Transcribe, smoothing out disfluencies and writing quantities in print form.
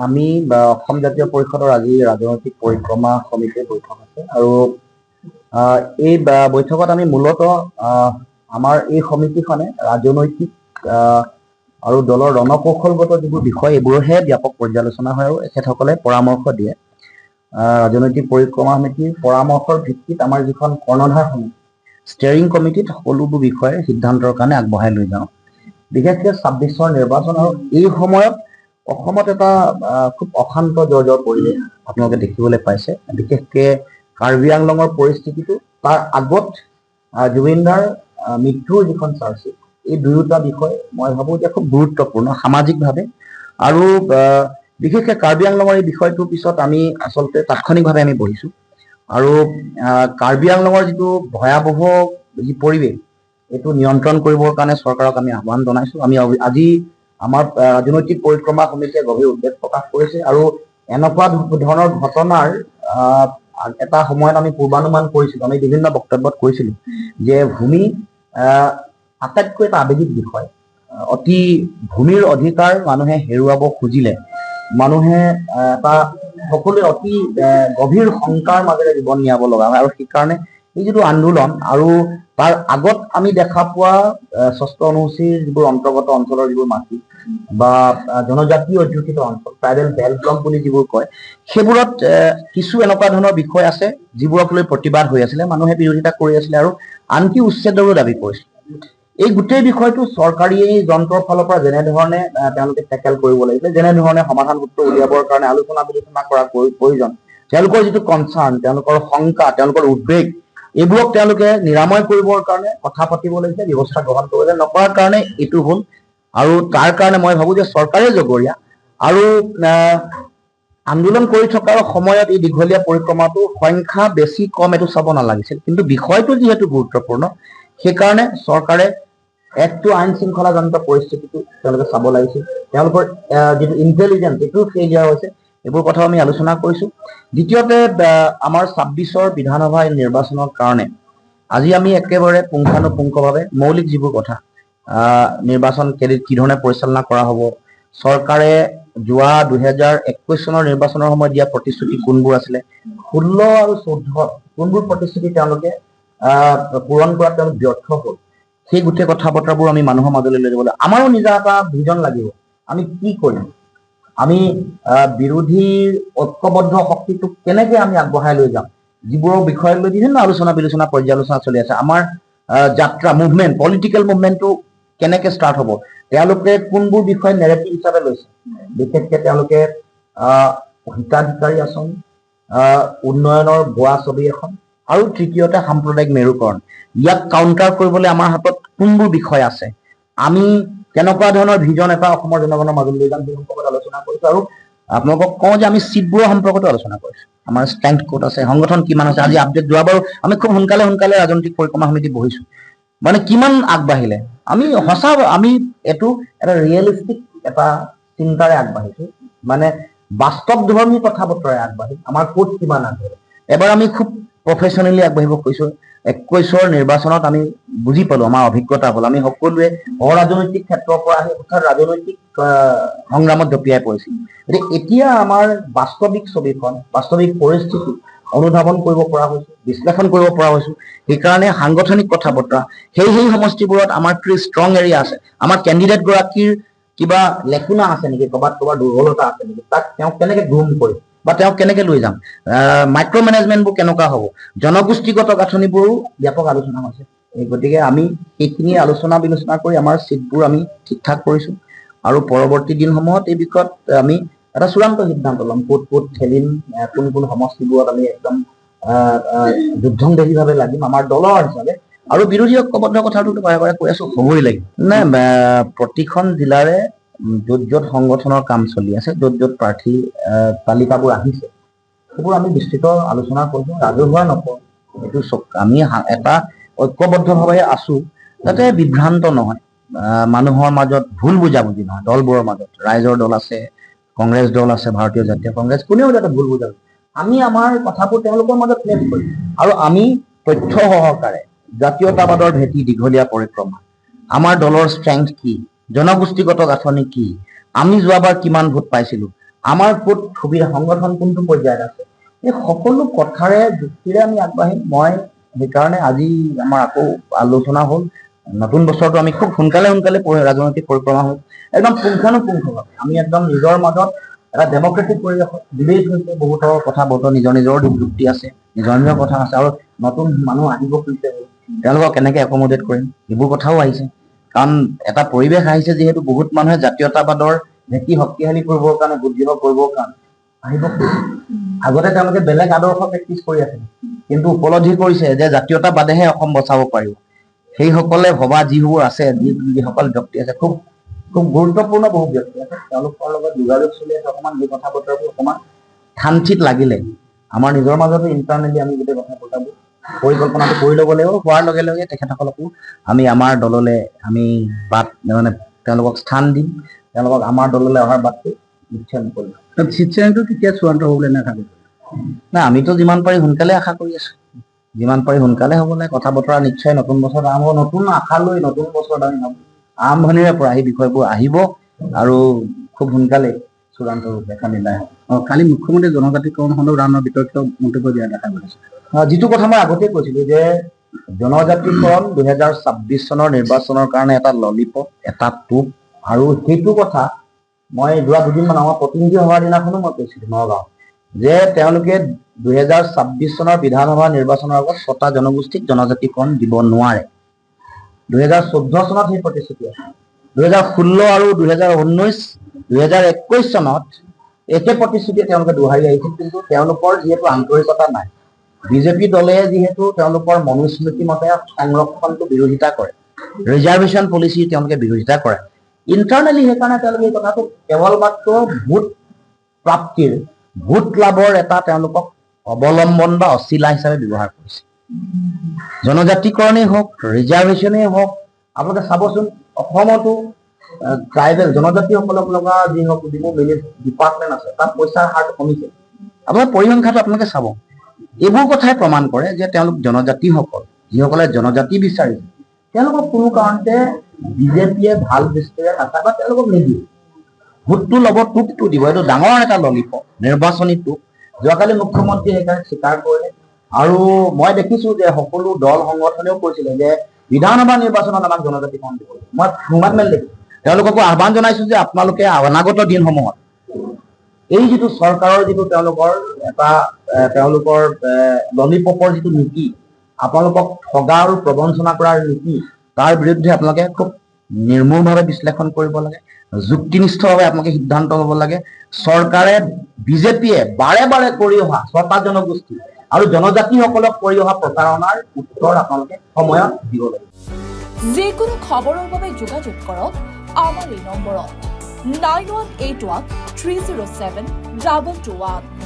আমি অসম জাতীয় পৰিষদৰ আজি ৰাজনৈতিক পৰিক্ৰমা সমিতিৰ বৈঠক আছে আৰু এই বৈঠকত আমি মূলতঃ আমাৰ এই সমিতিখনে ৰাজনৈতিক আৰু দলৰ ৰণকৌশলগত যিবোৰ বিষয় এইবোৰহে ব্যাপক পৰ্যালোচনা হয় আৰু এখেতসকলে পৰামৰ্শ দিয়ে। ৰাজনৈতিক পৰিক্ৰমা সমিতিৰ পৰামৰ্শৰ ভিত্তিত আমাৰ যিখন কৰ্ণধাৰ সমিতি ষ্টেয়াৰিং কমিটিত সকলোবোৰ বিষয়ে সিদ্ধান্তৰ কাৰণে আগবঢ়াই লৈ যাওঁ। বিশেষকৈ 26ৰ নিৰ্বাচন আৰু এই সময়ত অসমত এটা খুব অশান্ত জৰ্জৰ পৰিৱেশ আপোনালোকে দেখিবলৈ পাইছে। বিশেষকৈ কাৰ্বি আংলঙৰ পৰিস্থিতিটো তাৰ আগত জুবিনদাৰ মৃত্যুৰ যিখন চাৰ্জশ্বিট এই দুয়োটা বিষয় মই ভাবোঁ যে খুব গুৰুত্বপূৰ্ণ সামাজিকভাৱে আৰু বিশেষকৈ কাৰ্বি আংলঙৰ এই বিষয়টোৰ পিছত আমি আচলতে তাৎক্ষণিকভাৱে আমি বহিছোঁ আৰু কাৰ্বি আংলঙৰ যিটো ভয়াৱহ যি পৰিৱেশ এইটো নিয়ন্ত্ৰণ কৰিবৰ কাৰণে চৰকাৰক আমি আহ্বান জনাইছোঁ। আমি আজি আমাৰ ৰাজনৈতিক পৰিক্ৰমা সমিতিয়ে গভীৰ উদ্বেগ প্ৰকাশ কৰিছে আৰু এনেকুৱা ধৰণৰ ঘটনাৰ এটা সময়ত আমি পূৰ্বানুমান কৰিছিলোঁ, আমি বিভিন্ন বক্তব্যত কৈছিলোঁ যে ভূমি আটাইতকৈ এটা আৱেগিক বিষয়। অতি ভূমিৰ অধিকাৰ মানুহে হেৰুৱাব খুজিলে মানুহে এটা সকলোৱে অতি গভীৰ শংকাৰ মাজেৰে জীৱন নিয়াব লগা হয় আৰু সেইকাৰণে এই যিটো আন্দোলন আৰু তাৰ আগত আমি দেখা পোৱা ষষ্ঠ অনুসূচীৰ যিবোৰ অন্তৰ্গত অঞ্চলৰ যিবোৰ মাটি বা জনজাতীয় অধ্যুষিত অঞ্চল ট্ৰাইবেল বেল্ট ব্লক বুলি যিবোৰ কয় সেইবোৰত কিছু এনেকুৱা ধৰণৰ বিষয় আছে যিবোৰক লৈ প্ৰতিবাদ হৈ আছিলে, মানুহে বিৰোধিতা কৰি আছিলে আৰু আনকি উচ্ছেদৰো দাবী কৰিছিল। এই গোটেই বিষয়টো চৰকাৰী যন্ত্ৰৰ ফালৰ পৰা যেনেধৰণে তেওঁলোকে টেকেল কৰিব লাগিছিলে, যেনেধৰণে সমাধান সূত্ৰ উলিয়াবৰ কাৰণে আলোচনা বিলোচনা কৰাৰ প্ৰয়োজন, তেওঁলোকৰ যিটো কনচাৰ্ণ, তেওঁলোকৰ শংকা, তেওঁলোকৰ উদ্বেগ এইবোৰক তেওঁলোকে নিৰাময় কৰিবৰ কাৰণে কথা পাতিব লাগিছে, ব্যৱস্থা গ্ৰহণ কৰিব লাগে। নকৰাৰ কাৰণে এইটো হ'ল আৰু তাৰ কাৰণে মই ভাবোঁ যে চৰকাৰে জগৰীয়া আৰু আন্দোলন কৰি থকাৰ সময়ত এই দীঘলীয়া পৰিক্ৰমাটো সংখ্যা বেছি কম এইটো চাব নালাগিছিল, কিন্তু বিষয়টো যিহেতু গুৰুত্বপূৰ্ণ সেইকাৰণে চৰকাৰে একটো আইন শৃংখলাজনিত পৰিস্থিতিটো তেওঁলোকে চাব লাগিছিল। তেওঁলোকৰ যিটো ইণ্টেলিজেঞ্চ এইটো ফেইলিয়াৰ হৈছে, এইবোৰ কথা আমি আলোচনা কৰিছোঁ। দ্বিতীয়তে আমাৰ 26ৰ বিধানসভা নিৰ্বাচনৰ কাৰণে আজি আমি একেবাৰে পুংখানুপুংখভাৱে মৌলিক যিবোৰ কথা নিৰ্বাচন কি ধৰণে পৰিচালনা কৰা হ'ব, চৰকাৰে যোৱা 2021 চনৰ নিৰ্বাচনৰ সময়ত দিয়া প্ৰতিশ্ৰুতি কোনবোৰ আছিলে, 16 আৰু 14 কোনবোৰ প্ৰতিশ্ৰুতি তেওঁলোকে পূৰণ কৰাত তেওঁলোক ব্যৰ্থ হ'ল, সেই গোটেই কথা বতৰাবোৰ আমি মানুহৰ মাজলৈ লৈ যাব লাগিব। আমাৰো নিজা এটা ভিজন লাগিব, আমি কি কৰিম, আমি বিৰোধীৰ ঐক্যবদ্ধ শক্তিটোক কেনেকে আমি আগবঢ়াই লৈ যাম, যিবোৰৰ বিষয়ক লৈ বিভিন্ন আলোচনা বিলোচনা পৰ্যালোচনা চলি আছে। আমাৰ যাত্ৰা মুভমেণ্ট, পলিটিকেল মুভমেণ্টটো কেনেকে ষ্টাৰ্ট হ'ব, তেওঁলোকে কোনবোৰ বিষয় নেৰেটিভ হিচাপে লৈছে, বিশেষকৈ তেওঁলোকে হিতাধিকাৰী আঁচনি, উন্নয়নৰ বোৱা ছবি এখন আৰু তৃতীয়তে সাম্প্ৰদায়িক মেৰুকৰণ, ইয়াক কাউণ্টাৰ কৰিবলৈ আমাৰ হাতত কোনবোৰ বিষয় আছে, আমি কেনেকুৱা ধৰণৰ ভিজন এটা অসমৰ জনগণৰ মাজলৈ লৈ যাম সেই সম্পৰ্কত আলোচনা কৰিছোঁ। আৰু আপোনালোকক কওঁ যে আমি চিটবোৰৰ সম্পৰ্কতো আলোচনা কৰিছোঁ, আমাৰ ষ্ট্ৰেংথ ক'ত আছে, সংগঠন কিমান আছে। আজি আপডেট যোৱাবাৰো আমি খুব সোনকালে ৰাজনৈতিক পৰিক্ৰমা সমিতি বহিছোঁ, মানে কিমান আগবাঢ়িলে আমি সঁচা আমি এইটো এটা ৰিয়েলিষ্টিক এটা চিন্তাৰে আগবাঢ়িছোঁ, মানে বাস্তৱধৰ্মী কথা বতৰাই আগবাঢ়িম, আমাৰ ক'ত কিমান আগবাঢ়িলে। এবাৰ আমি খুব প্ৰফেচনেলি আগবাঢ়িব কৈছোঁ। 21ৰ নিৰ্বাচনত আমি বুজি পালোঁ, আমাৰ অভিজ্ঞতা হ'ল, আমি সকলোৱে অৰাজনৈতিক ক্ষেত্ৰৰ পৰা আহি অৰ্থাৎ ৰাজনৈতিক সংগ্ৰামত জঁপিয়াই পৰিছিল। গতিকে এতিয়া আমাৰ বাস্তৱিক ছবিখন, বাস্তৱিক পৰিস্থিতি অনুধাৱন কৰিব পৰা হৈছোঁ, বিশ্লেষণ কৰিব পৰা হৈছোঁ। সেইকাৰণে সাংগঠনিক কথা বতৰা সেই সমষ্টিবোৰত আমাৰ কি ষ্ট্ৰং এৰিয়া আছে, আমাৰ কেণ্ডিডেট গৰাকীৰ কিবা লেকুনা আছে নেকি, ক'ৰবাত দুৰ্বলতা আছে নেকি, তাক তেওঁক কেনেকে গ্ৰুম কৰিম বা তেওঁক কেনেকে লৈ যাম, মাইক্ৰ' মেনেজমেণ্টবোৰ কেনেকুৱা হ'ব, জনগোষ্ঠীগত গাঁথনিবোৰো ব্যাপক আলোচনা হৈছে। গতিকে আমি সেইখিনি আলোচনা বিলোচনা কৰি আমাৰ চিটবোৰ আমি ঠিক ঠাক কৰিছোঁ আৰু পৰৱৰ্তী দিনসমূহত এই বিষয়ত আমি এটা চূড়ান্ত সিদ্ধান্ত ল'ম, ক'ত ঠেলিম, কোন সমষ্টিবোৰত আমি একদম যুদ্ধংদেহীভাৱে লাগিম আমাৰ দলৰ হিচাপে। আৰু বিৰোধী ঐক্যবদ্ধ কথাটোতো বাৰে বাৰে কৈ আছোঁ, হ'বই লাগিব। নাই, প্ৰতিখন জিলাৰে য'ত সংগঠনৰ কাম চলি আছে, য'ত প্ৰাৰ্থী তালিকাবোৰ আহিছে, সেইবোৰ আমি বিস্তৃত আলোচনা কৰিছোঁ, ৰাজহুৱা নকৰোঁ। এইটো আমি এটা ঐক্যবদ্ধভাৱে আছোঁ যাতে বিভ্ৰান্ত নহয়, মানুহৰ মাজত ভুল বুজাবুজি নহয়, দলবোৰৰ মাজত ৰাইজৰ দল আছে, কংগ্ৰেছ দল আছে, ভাৰতীয় জাতীয় কংগ্ৰেছ, কোনেও যাতে ভুল বুজাবুজি, আমি আমাৰ কথাবোৰ তেওঁলোকৰ মাজত প্লেচ কৰিম আৰু আমি তথ্য সহকাৰে জাতীয়তাবাদৰ ভেটি দীঘলীয়া পৰিক্ৰমা, আমাৰ দলৰ ষ্ট্ৰেংথ কি, জনগোষ্ঠীগত গাঁথনি কি, আমি যোৱাবাৰ কিমান ভোট পাইছিলোঁ, আমাৰ ক'ত সুবিধা, সংগঠন কোনটো পৰ্যায়ত আছে, এই সকলো কথাৰে যুক্তিৰে আমি আগবাঢ়িম। মই সেইকাৰণে আজি আমাৰ আকৌ আলোচনা হ'ল, নতুন বছৰটো আমি খুব সোনকালে ৰাজনৈতিক পৰিক্ৰমা হ'ল, একদম পুংখানুপুংখভাৱে আমি একদম নিজৰ মাজত এটা ডেমক্ৰেটিক পৰিৱেশত ডিবেট হৈছে, বহুতৰ কথা বতৰা, নিজৰ যুক্তি আছে, নিজৰ কথা আছে, আৰু নতুন মানুহ আহিব খুজিছে, তেওঁলোকক কেনেকে একমোডেট কৰিম এইবোৰ কথাও আহিছে। কাৰণ এটা পৰিৱেশ আহিছে যিহেতু বহুত মানুহে জাতীয়তাবাদৰ ভেটি শক্তিশালী কৰিবৰ কাৰণে, বুদ্ধিব কৰিবৰ কাৰণে আহিব খুজিছে। আগতে তেওঁলোকে বেলেগ আদৰ্শ প্ৰেক্টিচ কৰি আছে, কিন্তু উপলব্ধি কৰিছে যে জাতীয়তাবাদেহে অসম বচাব পাৰিব। সেইসকলে ভবা যিবোৰ আছে, যিসকল ব্যক্তি আছে, খুব গুৰুত্বপূৰ্ণ বহু ব্যক্তি আছে, তেওঁলোকৰ লগত যোগাযোগ চলি আছে। অকণমান এই কথা বতৰাবোৰ অকণমান শান্তিত লাগিলে আমাৰ নিজৰ মাজতে ইণ্টাৰনেলি আমি গোটেই কথা বতৰাবোৰ পৰিকল্পনাটো কৰি ল'ব লাগিব। হোৱাৰ লগে লগে তেখেতসকলকো আমি আমাৰ দললৈ আমি বাট মানে তেওঁলোকক স্থান দিম, তেওঁলোকক আমাৰ দললৈ অহাৰ বাটটো নিশ্চয় কৰিম। চিটচাইনটো কেতিয়া চূড়ান্ত হ'ব বুলি নাথাকে না, আমিতো যিমান পাৰি সোনকালে আশা কৰি আছো, যিমান পাৰি সোনকালে হ'ব লাগে। কথা বতৰা নিশ্চয় নতুন বছৰত আৰম্ভ, নতুন আশা লৈ নতুন বছৰত আমি আৰম্ভণিৰে পৰা এই বিষয়বোৰ আহিব আৰু খুব সোনকালে চূড়ান্ত ৰূপে নিৰ্ণয় হ'ব। কালি মুখ্যমন্ত্ৰী জনজাতিকৰণ সন্দৰ্ভত বিতৰ্কিত মন্তব্য দিয়া দেখা গৈছে। যিটো কথা মই আগতে কৈছিলো যে জনজাতিকৰণ 2026 চনৰ নিৰ্বাচনৰ কাৰণে এটা ললিপপ, এটা টোপ, আৰু সেইটো কথা মই যোৱা দুদিনমান আমাৰ প্ৰতিনিধি সভাৰ দিনাখনো মই কৈছিলো নগাঁও, যে তেওঁলোকে 2026 চনৰ বিধানসভা নিৰ্বাচনৰ আগত 6টা জনগোষ্ঠীক জনজাতিকৰণ দিব নোৱাৰে। 2014 চনত সেই প্ৰতিশ্ৰুতি আছে, 2016 আৰু 2019, 2021 চনত একে প্ৰতিশ্ৰুতি তেওঁলোকে দোহাৰি আহিছিল, কিন্তু তেওঁলোকৰ যিহেতু আন্তৰিকতা নাই, বিজেপি দলে যিহেতু তেওঁলোকৰ মনুস্মৃতি মতে সংৰক্ষণটো বিৰোধিতা কৰে, ৰিজাৰ্ভেশ্যন পলিচি তেওঁলোকে বিৰোধিতা কৰে ইণ্টাৰনেলি, সেইকাৰণে তেওঁলোকে এই কথাটো কেৱল মাত্ৰ ভোট প্ৰাপ্তিৰ, ভোট লাভৰ এটা তেওঁলোকক অৱলম্বন বা অচিলা হিচাপে ব্যৱহাৰ কৰিছে। জনজাতিকৰণেই হওক, ৰিজাৰ্ভেশ্যনেই হওক, আপোনালোকে চাবচোন অসমতো ট্ৰাইবেল জনজাতিসকলক লগা যিবোৰ ডিপাৰ্টমেণ্ট আছে তাত পইচাৰ হাৰটো কমিছে। আপোনাৰ পৰিসংখ্যাটো আপোনালোকে চাব, এইবোৰ কথাই প্ৰমাণ কৰে যে তেওঁলোক জনজাতিসকল, যিসকলে জনজাতি বিচাৰিছে, তেওঁলোকক কোনো কাৰণতে বিজেপিয়ে ভাল দৃষ্টিৰে নাচায় বা তেওঁলোকক নিদিয়ে। ভোটটো ল'ব, টোপটো দিব, এইটো ডাঙৰ এটা ললিপপ, নিৰ্বাচনী টোপ। যোৱাকালি মুখ্যমন্ত্ৰীয়ে সেইকাৰণে স্বীকাৰ কৰিলে, আৰু মই দেখিছো যে সকলো দল সংগঠনেও কৈছিলে যে বিধানসভা নিৰ্বাচনত আমাক জনজাতিকৰণ দিব। মই সংবাদ মেল দেখিছো, তেওঁলোককো আহ্বান জনাইছো যে আপোনালোকে অনাগত দিনসমূহত এই যিটো চৰকাৰৰ যিটো তেওঁলোকৰ এটা তেওঁলোকৰ ললিপপৰ যিটো নীতি, আপোনালোকক ঠগা আৰু প্ৰবঞ্চনা কৰাৰ নীতি, তাৰ বিৰুদ্ধে আপোনালোকে খুব নিৰ্মূলভাৱে বিশ্লেষণ কৰিব লাগে, যুক্তিনিষ্ঠভাৱে আপোনালোকে সিদ্ধান্ত হ'ব লাগে। চৰকাৰে, বিজেপিয়ে বাৰে বাৰে কৰি অহা 6টা জনগোষ্ঠী আৰু জনজাতিসকলক কৰি অহা প্ৰতাৰণাৰ উত্তৰ আপোনালোকে সময়ত দিব লাগিব। যিকোনো খবৰৰ বাবে যোগাযোগ কৰক আমাৰ এই নম্বৰত 9181 307 2221।